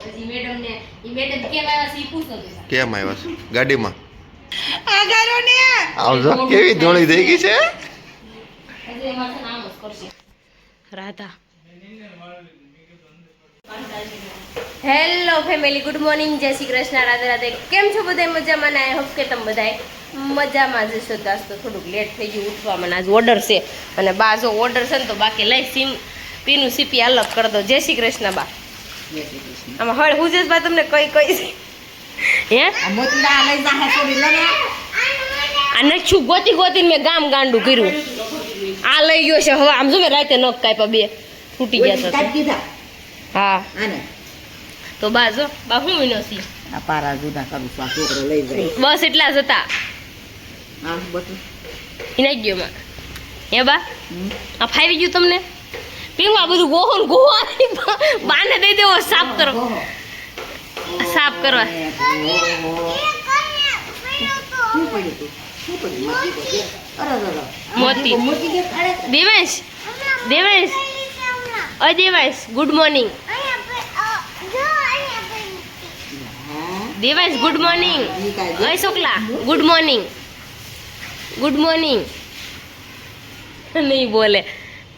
પછી મેડમ ને ઈ મેડમ કેમ આવ્યા છે ઈ પૂછો તો કેમ આવ્યા છે ગાડીમાં આગારો ને આવજો કેવી ધોળી થઈ ગઈ છે હજી એમાં છે નામ જ કરશે Radha hello family good morning જય શ્રી કૃષ્ણ રાધે રાધે કેમ છો બધા મજામાં ને આઈ હોપ કે તમે બધા મજામાં જ છો તો થોડુંક લેટ થઈ ગયું ઉઠવામાં આજ ઓર્ડર છે અને બા જો ઓર્ડર છે ને તો બાકી લઈ સીમ પીનું સીપી અલગ કરી દો જય શ્રી કૃષ્ણ બા આમાં હળ હુજેશ બા તમને કઈ કઈ હે મોતલા લઈ જાહે થોડી લગે આ નચ્યું ગોતી ગોતીને મેં ગામ ગાંડું કર્યું આ લઈ ગયો છે હવે આમ જો મેં રાતે નખ કાપ્યા બે તૂટી ગયા તો કાઢ દીધા હા આને તો બા જો બા હું વિનો છી આ પારા જુદા કરું છું આ છોકરો લઈ જાય બસ એટલા જ હતા આમ બધું ઇના ગયો માં હે બા આ ફાવી ગયું તમને પેલું આ બધું ગોહન ગોવા બાને દઈ દેવો સાફ કરો સાફ કરવા મોતી દેવેશ દેવેશ અય Devesh good morning Devesh good morning અય Shukla good morning good morning નહીં બોલે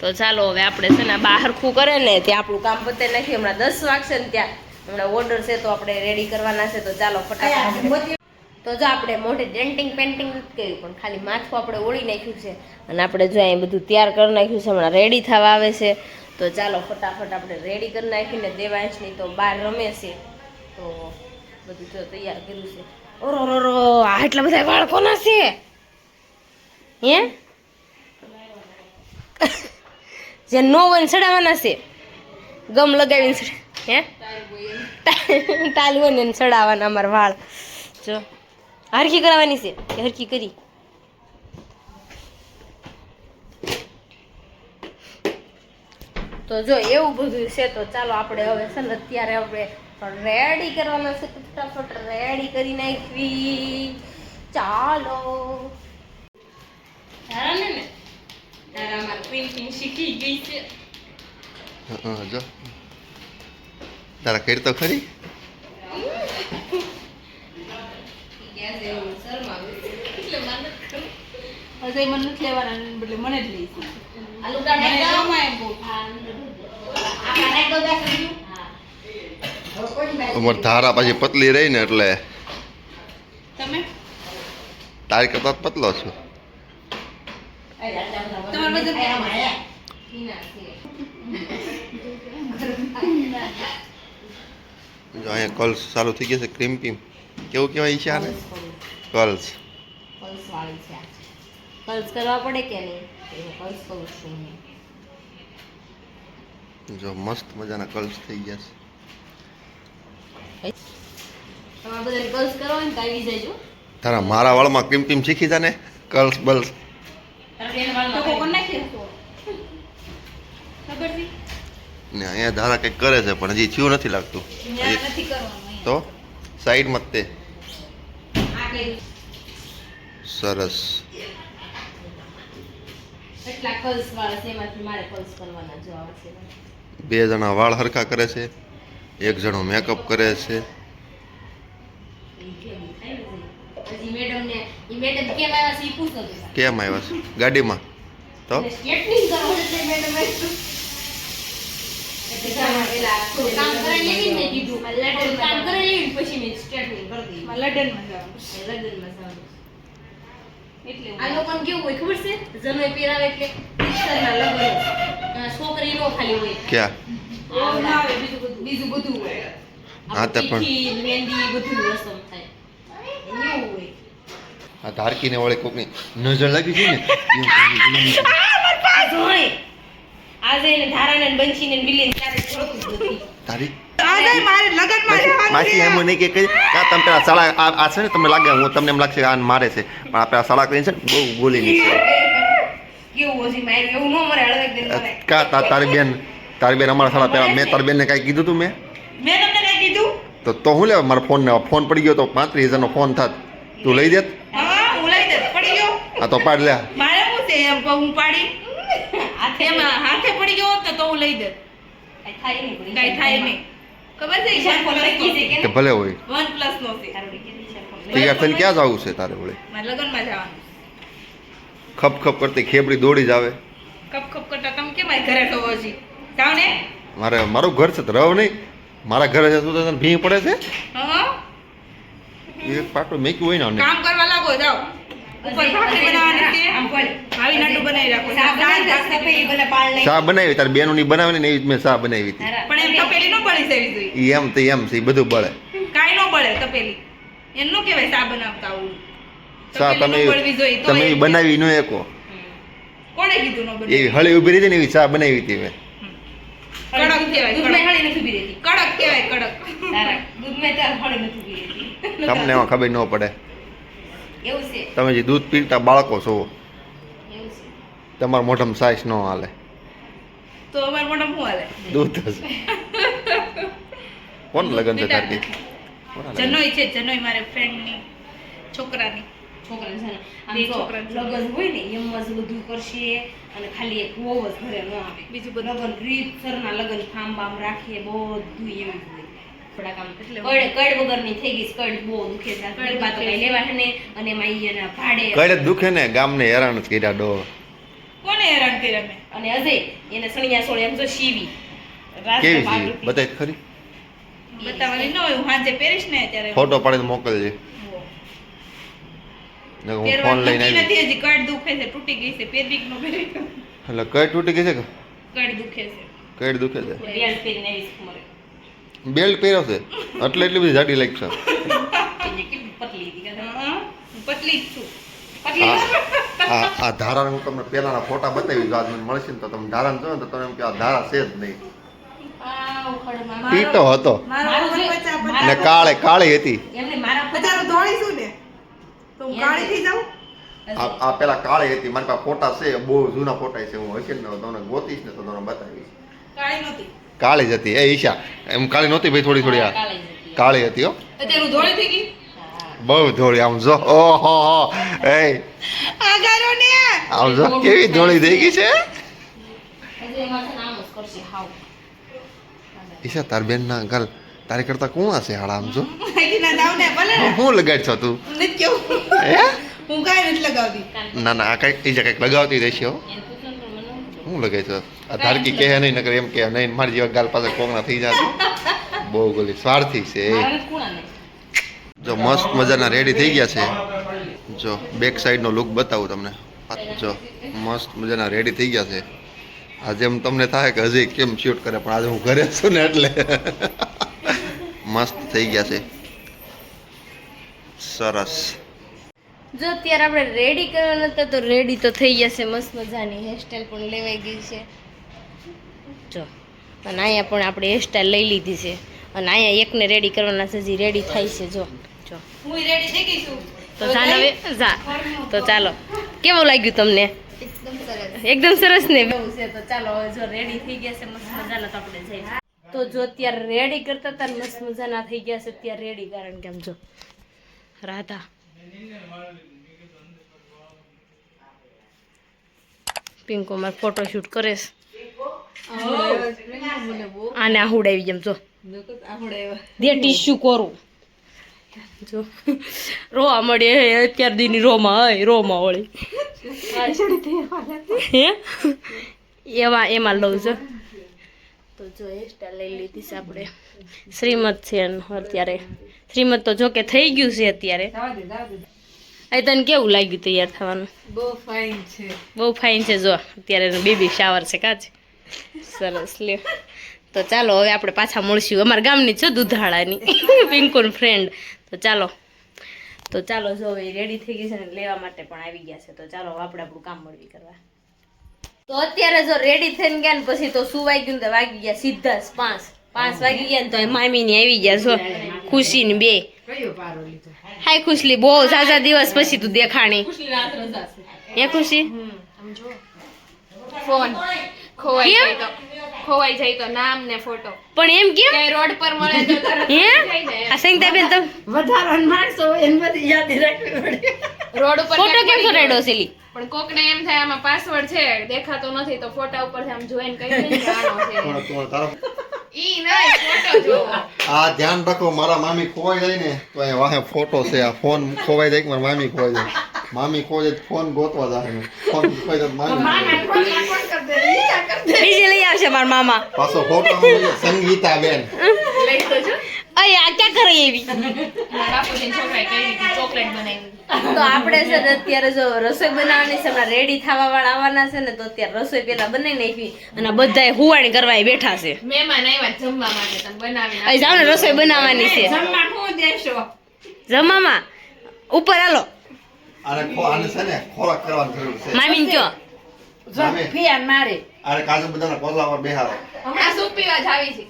તો ચાલો હવે આપણે છે ને બહાર ખું કરે ને ત્યાં આપણું કામ પતે નાખ્યું હમણાં 10 વાગશે ને ત્યાં હમણાં ઓર્ડર છે તો આપણે રેડી કરવાના છે તો ચાલો ફટાફટ તો જો આપણે મોઢે ડેન્ટિંગ પેન્ટિંગ નથી કર્યું પણ ખાલી માથું આપણે ઓળી નાખ્યું છે અને આપણે જો અહીં બધું તૈયાર કરી નાખ્યું છે હમણાં રેડી થવા આવે છે તો ચાલો ફટાફટ આપણે રેડી કરી નાખીને દેવાંશની તો બહાર રમે છે તો બધું જો તૈયાર કર્યું છે ઓરો આ એટલા બધા વાળ કોના છે હે જે નો વન ચડાવવાના છે ગમ લગાવીને હે ટાલ ને ચડાવવાના અમારા વાળ જો હરખી કરાવવાની છે કે હરખી કરી તો જો એવું બધું છે તો ચાલો આપણે હવે છે ને અત્યારે આપણે રેડી કરવાના છે ફટાફટ રેડી કરી નાખવી ચાલો તારા ને તારા માર પેઇન્ટિંગ શીખી ગઈ છે જો તારા કરી તો ખરી હજે મને નથી લેવાના બદલે મને જ લઈશું આલુ ટામેટા ઉમર ધારા પછી પતલી રહી ને એટલે તમે તારી કરતા પતલો છું તમાર વજન જો અહીંયા કલ્સ ચાલુ થઈ ગયા છે ક્રીમ પીમ કેવું કહેવાય છે આને કલ્સ પલ્સ વાળી છે પલ્સ કરવા પડે કે નહીં પલ્સ કરું છું જો મસ્ત મજાના કલ્સ થઈ ગયા છે તમારે બધાને પલ્સ કરવા હોય ને તો આવી જજો તારા મારા વાળમાં ક્રીમ પીમ શીખી જા ને કલ્સ બલ્સ તો કોણ નાખી ખબર છે ને અહીંયા ધારા કંઈક કરે છે પણ હજી થયું નથી લાગતું નથી કરવાનું તો સાઈડમાં તે આ કર્યું સરસ એટલા પલ્સ વાળા છે એમાંથી મારે પલ્સ કરવાના જો આવે છે બે જણા વાળ હરખા કરે છે એક જણો મેકઅપ કરે છે હજી મેડમ ને ઈ મેડમ કેમ આવ્યા છે ઈ પૂછો તો કેમ આવ્યા છે ગાડીમાં તો સ્ટ્રેટનિંગ કરવાનું એટલે મેડમ કામ કરાવી લેવી ને કીધું લડન કામ કરાવી લેવી પછી મેં સ્ટ્રેટનિંગ કરી દીધી લડનમાં જાવ લડનમાં જવાનું એટલે આ લોકોને કેવું હોય ખબર છે જનોય પહેરાવે એટલે પિસ્તરના લગ્ન છોકરી નો ખાલી હોય ક્યાં એવું ના આવે બીજું બધું હોય હા તે પણ તીખી, મહેંદી બધું રસમ થાય એવું હોય આ ધારકીને વળે કોકની નજર લાગી છે ને જોઈ આજે એને ધારાને ને બંશીને ને બિલીને ત્યારે જોતું જ નથી તારી આજે મારે લગનમાં જવાનું માસી એમ નહીં કે કા તમે પેલા સળા આ છે ને તમને લાગે હું તમને એમ લાગશે કે આ મારે છે પણ આ પેલા સળા કરીને છે ને બહુ બોલી નહીં કેવું હજી મારે એવું ન મરે હળવેક દિન મરે કા તારી બેન અમારા સળા પેલા મેં તારી બેનને કાંઈ કીધું તું મેં તમને કઈ કીધું તો હું લેવા મારા ફોન પડી ગયો તો 35,000નો ફોન થાત તું લઈ દેત હા હું લઈ દે પડી ગયો આ તો પાડ લે મારે શું છે એમ હું પાડી હાથે પડી ગયો હોત ને તો હું લઈ દે કઈ થાય નહીં કઈ થાય નહીં ખબર છે ઈ ઈશાન ફોન લખી છે કે કે ભલે હોય OnePlus નો છે તારું લખી છે ઈશાન ફોન તૈયાર થઈને ક્યાં જવું છે તારે વળી મારે લગનમાં જવાનું ખપ ખપ કરતી ખેબડી દોડી જ આવે કપ કપ કરતા તમે કેમ મારી ઘરે રહો છી જાવ ને મારું ઘર છે તો રહો નહીં મારા ઘરે છે તું તને ભીં પડે છે હા એક પાટો મેક્યું હોય ને કામ કરવા લાગો જાવ ઉપર ભાખરી બનાવવાની છે આમ બોલ ભાવી નાટુ બનાવી રાખો સા બનાવી દે તપેલી ભલે પાળ નહીં ચા બનાવી તારી બેનોની બનાવે ને એવી જ મેં ચા બનાવી હતી પણ એમ તપેલી નો બળી જવી જોઈએ એમ તે એમ છે ઈ બધું બળે કાઈ નો બળે તપેલી એમ નો કહેવાય સા બનાવતા આવું ચા તપેલી નો બળવી જોઈએ તો તમે એ એવી બનાવી ન એકો કોણે કીધું નો બળે એવી હળી ઉભી રહી છે ને એવી ચા બનાવી હતી મેં કડક કહેવાય દૂધમાં કડક. હળી નથી ઉભી રહેતી કડક કહેવાય કડક તારા દૂધમાં તાર હળી નથી ઉભી રહેતી તમને એમાં ખબર ન પડે એવું છે તમે જે દૂધ પીતા બાળકો છો એવું છે તમારા મોઢામાં સાઈસ ન હાલે તો અમાર મોઢા શું હાલે દૂધ હશે કોણ લગન છે તારી કોના લગન? જનોઈ છે જનોઈ મારે ફ્રેન્ડ ની છોકરાની છોકરા છે ને આમ બે જો છોકરા છે. લગન હોય ને એમ જ બધું કરશે અને ખાલી એક વહુ જ ઘરે ન આવે બીજું બધું લગન રીતસરના લગન ફામ બામ રાખીએ બધું એવું જ હોય થોડાક આમ એટલે કડ વગરની થઈ ગઈ છે, કડ બહુ દુખે છે કડ ગરબા તો દુખે કઈ છે. લેવા છે ને અને એમાં ઈ એના ભાડે કઈ દુખે ને ગામને હેરાન જ કર્યા ડો કોને હેરાન કર્યા મેં અને અજય એને સણિયા સોળે એમ જો શીવી કેવી છે બતાય તો ખરી બતાવવાની ન હોય હું સાંજે પહેરીશ ને ત્યારે ફોટો પાડીને મોકલજે ને હું ફોન લઈને પહેરવાની આવી નથી હજી કડ દુખે છે તૂટી ગઈ છે પહેરવી કે ન પહેરવી એટલે કઈ તૂટી ગઈ છે કે કડ દુખે છે કઈ દુખે છે બેલ્ટ પહેરીને આવી છે મારે બેલ્ટ પહેર્યો છે એટલે એટલી બધી જાડી લાગશે એને કેટલી પતલી હતી કે હં? હું પતલી જ છું પતલી આ ધારા હું તમને પેલાના ફોટા બતાવી દઉં આજ મને મળશે ને તો તમે ધારા જો ને તો તમે એમ કે આ ધારા છે જ નહીં આ ઉખડમાં પીતો હતો મારો મારું ઉપર જે- 50 મારા- ને કાળી હતી એમને મારા બધા હું ધોળી છું ને તો હું કાળી થઈ જાઉં આ પેલા કાળી હતી મારી પાસે ફોટા છે બહુ જૂના ફોટા છે હું હશે ને તમને ગોતીશ ને તો તમને બતાવીશ કાળી નહોતી કાળી જ હતી એ ઈશા એમ કાળી નહોતી ભાઈ થોડી થોડી આ કાળી જ હતી. કાળી હતી હો અત્યારે હું ધોળી થઈ ગઈ બહુ ધોળી આમ જો ઓહો હો એ આગારો ને આમ જો કેવી ધોળી થઈ ગઈ છે હજી એમાં છે ને આમ જ કરશે હાવ ઈશા તાર બેન ના ગલ તારી કરતા કોણ હશે હાડા આમ જો આઈ ના જાવ ને ભલે ને હું લગાડ છો તું નથી કેવું હે હું કાંઈ નથી લગાવતી ના ના આ કઈક ઈજા કઈક લગાવતી રહેશે હો એને પૂછો ને પણ મને ન હું લગાય છો આ ધારકી કહે નહીં નકર એમ કહે નહીં મારી જેવા ગાલ પાસે કોકના થઈ જાય બહુ ગોલી સ્વાર્થી છે એ. મારા નથી કુણા નહીં જો મસ્ત મજાના રેડી થઈ ગયા છે જો બેક સાઈડનો લુક બતાવું તમને આ જો મસ્ત મજાના રેડી થઈ ગયા છે આજે એમ તમને થાય કે હજી કેમ શૂટ કરે પણ આજે હું ઘરે છું ને એટલે મસ્ત થઈ ગયા છે સરસ જો અત્યારે આપણે રેડી કરવાના હતા તો રેડી તો થઈ ગયા છે મસ્ત મજાની હેરસ્ટાઈલ પણ લેવાઈ ગઈ છે જો અને અહીંયા પણ આપણે હેરસ્ટાઈલ લઈ લીધી છે અને અહીંયા એકને રેડી કરવાના છે હજી રેડી થાય છે જો જો હું રેડી થઈ ગઈ છું તો જા હવે જા તો ચાલો કેવું લાગ્યું તમને એકદમ સરસ ને એવું છે તો ચાલો હવે જો રેડી થઈ ગયા છે મસ્ત મજાના તો આપણે જઈએ તો જો અત્યારે રેડી કરતા હતા ને મસ્ત મજાના થઈ ગયા છે અત્યારે રેડી કારણ કે આમ જો રાધા પિંકો મારે ફોટો શૂટ કરે છે આને આહુડાવી જેમ જો દે ટીશ્યુ કોરું જો રોવા મળે અત્યાર દીની રોમાં હોય રોમાં વળી હે એમાં લઉં છો તો જો હેરસ્ટાઈલ લઈ લીધી છે આપણે શ્રીમત છે એનું અત્યારે શ્રીમત તો જોકે થઈ ગયું છે અત્યારે એ તને કેવું લાગ્યું તૈયાર થવાનું બહુ ફાઇન છે બહુ ફાઇન છે જો અત્યારે બેબી શાવર છે કાચ સરસ લ્યો તો ચાલો હવે આપણે પાછા મળશું અમારા ગામની છે દુધાળાની પિંકુન ફ્રેન્ડ તો ચાલો જો હવે રેડી થઈ ગઈ છે ને લેવા માટે પણ આવી ગયા છે તો ચાલો હવે આપણે આપણું કામ મળવી કરવા તો અત્યારે જો રેડી થઈને ગયા ને પછી તો સુવાઈ ગયું ને તો વાગી ગયા સીધા જ 5 વાગી ગયા ને તો એ મામીની આવી ગયા જો ખુશીની બે હાય ખુશલી બહુ ઝાઝા દિવસ પછી તું દેખાણી એ ખુશી ફોન ખોવાઈ કેમ? જાય તો ખોવાઈ જાય તો નામ ને ફોટો પણ એમ કેમ કઈ રોડ પર મળે તો તરત હે થઈ જાય. આ સંગીતાબેન તો રોડ ઉપર ફોટો કેમ ક્યાંક કરેડો પડી સેલી ગયો. પણ કોકને એમ થાય આમાં પાસવર્ડ છે દેખાતો નથી તો ફોટા ઉપર આમ જોઈને કહી દે ને કે આનો છે ઈ નહીં ફોટો જોવો. આ ધ્યાન રાખો, મારા મામી ખોવાઈ જાય ને તો અહીં વાહે ફોટો છે. આ ફોન ખોવાઈ જાય કે મારી મામી ખોવાઈ જાય. મામી ખોવાઈ જાય તો ફોન ગોતવા જાય. ફોન ખોવાઈ જાય તો મામી બીજી લઈ આવશે મારા મામા. પાછો ફોટો સંગીતા બેન. લઈ તો જો. અય આ ક્યાં કરે એવી? મારા બાપુજીની છોકરાએ કઈ રીતે ચોકલેટ બનાવી. તો આપણે છે ને અત્યારે જો રસોઈ બનાવવાની છે, હમણાં રેડી થવા વાળા આવવાના છે ને, તો અત્યારે રસોઈ પેલા બનાવી નાખી અને બધાય હુવાણી કરવા ય બેઠા છે. મહેમાન આવ્યા જમવા માટે તમે બનાવીને અહીં જાવ ને, રસોઈ બનાવવાની છે. જમવા શું દેશો? જમામાં ઉપર હાલો. આને છે ને ખોરાક કરવાની જરૂર છે. મામીને કયો મામી, ફિયાન મારે આને કાજુ બદામના કોથળા પર બેહારો. હમણાં સૂપ પીવા જ આવી છે.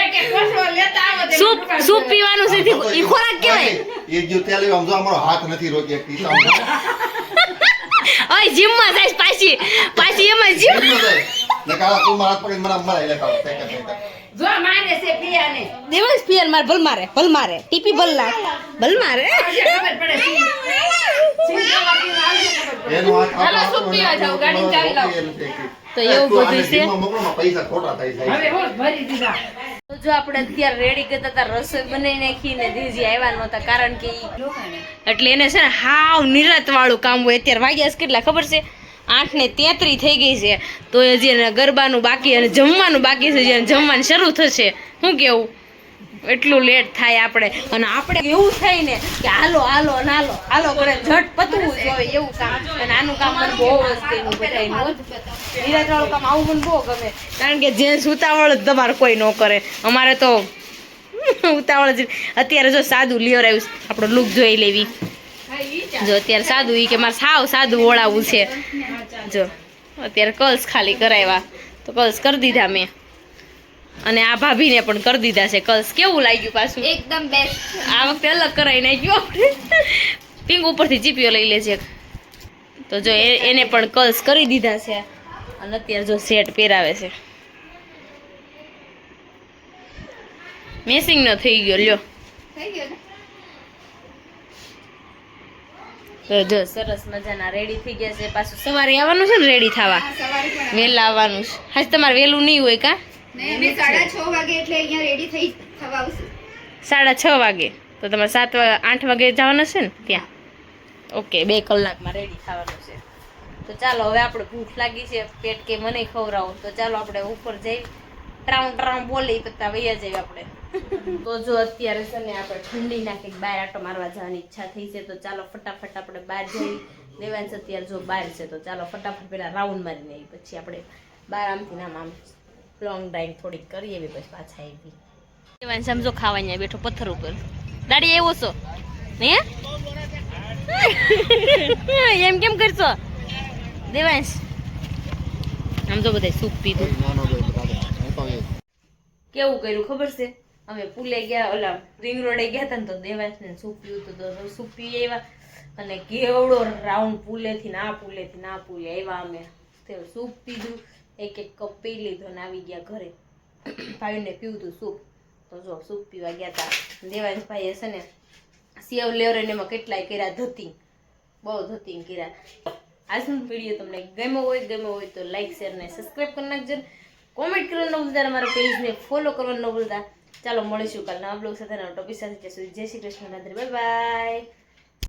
એક એક કોસો લેતા આવો તે સૂપ સૂપ પીવાનું છે ઈ ખોરાક કહેવાય. એ જો તેલ આમ જો અમારો હાથ નથી રોકી એક કિસ્સા ઓય જીમમાં જાય પાછી એમાં જીમ. નકાળા તું મારા હાથ પકડી મને મરાઈ લેતા જો મારે છે ફિયાને દેવાંશ પિયર માર ભલ મારે ટીપી ભલ મારે. ખબર પડે સિંગલા પીને આવજે ખબર પડે. એનો હાથ ચાલો, સૂપ પીવા જાઓ, ગાડીની ચાવી લાવો. તો એવું બધું છે. પૈસા ખોટા થઈ જાય. હવે હોશ ભરી દીધા. તો જો આપણે અત્યારે રેડી કરતા હતા, રસોઈ બનાવી નાખી ને દીદી આવ્યા નહોતા, કારણ કે એટલે એને છે ને હાવ નિરાત વાળું કામ હોય. અત્યારે વાગ્યા છે કેટલા ખબર છે? 8:33 થઈ ગઈ છે. તો હજી એને ગરબાનું બાકી અને જમવાનું બાકી છે. જ્યારે જમવાનું શરૂ થશે, શું કેવું, એટલું લેટ થાય આપણે. અને આપણે એવું થાય ને કે હાલો કરે ઝટ પતવું જોઈએ એવું કામ. અને આનું કામ મને બહુ જ ગમ્યું બધાયનું. નિરાત વાળું કામ આવું મને બહુ ગમે, કારણ કે જે ઉતાવળ જ તમારે કોઈ ન કરે. અમારે તો ઉતાવળ જ. અત્યારે જો સાદું લેવરાયું છે, આપણો લુક જોઈ લેવી. જો અત્યારે સાદું ઈ કે મારે સાદું ઓળાવવું છે. જો અત્યારે કર્લ્સ ખાલી કરાવ્યા, તો કર્લ્સ કરી દીધા મેં, અને આ ભાભીને પણ કરી દીધા છે કર્લ્સ. કેવું લાગ્યું પાછું? એકદમ બેસ્ટ. આ વખતે અલગ કરાવી નાખ્યું આપણે. પિંક ઉપરથી ચીપીઓ લઈ લેજે. તો જો એને પણ કર્લ્સ કરી દીધા છે, અને અત્યારે જો સેટ પહેરાવે છે. મેસિંગ નો થઈ ગયો લ્યો. થઈ ગયો ને? તો જો સરસ મજાના રેડી થઈ ગયા છે. પાછું સવારે આવવાનું છે ને રેડી થવા, સવારે પણ વહેલા આવવાનું છે. હાજ તમારે વહેલું નહીં હોય કા? નહીં, અમે 6:30 વાગે એટલે અહીંયા રેડી થઈ થવા આવશું. 6:30 વાગે. તો તમારે 8 વાગે જવાનું છે ને ત્યાં? ઓકે, 2 કલાકમાં રેડી થવાનું છે. તો ચાલો, હવે આપણે ભૂખ લાગી છે, પેટ કે મને ખવડાવો. તો ચાલો આપણે ઉપર જઈ ટ્રાઉં બોલી પત્તા વૈયા જઈએ આપણે. તો જો અત્યારે છે ને આપણે ઠંડી નાખી બહાર આટો મારવા જવાની ઈચ્છા થઈ છે. તો ચાલો ફટાફટ આપણે બહાર જઈ. દેવાંશ અત્યારે જો બહાર છે, તો ચાલો ફટાફટ પેલા રાઉન્ડ મારીને આવી, પછી આપણે બહાર આમથી આમ લોંગ ડ્રાઈવ થોડીક કરીએ, પછી પાછા આવી. દેવાંશ સમજો ખાવા અહીંયા બેઠો પથ્થર ઉપર. દાડી આવ્યો છો ને? એમ કેમ કરશો દેવાંશ? આમ તો બધા સૂપ પીધું. કેવું કર્યું ખબર છે? અમે પુલે ગયા, ઓલા રિંગ રોડે ગયા હતા ને, તો દેવાંશને સૂપ પીવું હતું. તો સૂપ પી આવ્યા, અને કેવડો રાઉન્ડ પુલેથી ના પુલે આવ્યા અમે. તે સૂપ પીધું, એક કપ પી લીધો ને આવી ગયા ઘરે. ભાઈને પીવું હતું સૂપ. તો જો સૂપ પીવા ગયા હતા. દેવાંશ ભાઈએ છે ને સેવ લેવરે એમાં કેટલાય કર્યા, ધતિંગ, બહુ ધતિંગ કર્યા. આજનો વિડીયો તમને ગમ્યો હોય તો લાઈક, શેર ને સબસ્ક્રાઈબ કરી નાખજો. કોમેન્ટ કરવાનું ન ભૂલતા, અમારા પેજને ફોલો કરવાનું ન ભૂલતા. ચાલો મળીશું કાલ નવા બ્લોગ સાથે, નવા ટોપિક સાથે. જય શ્રી કૃષ્ણ, રાધે, બાય બાય.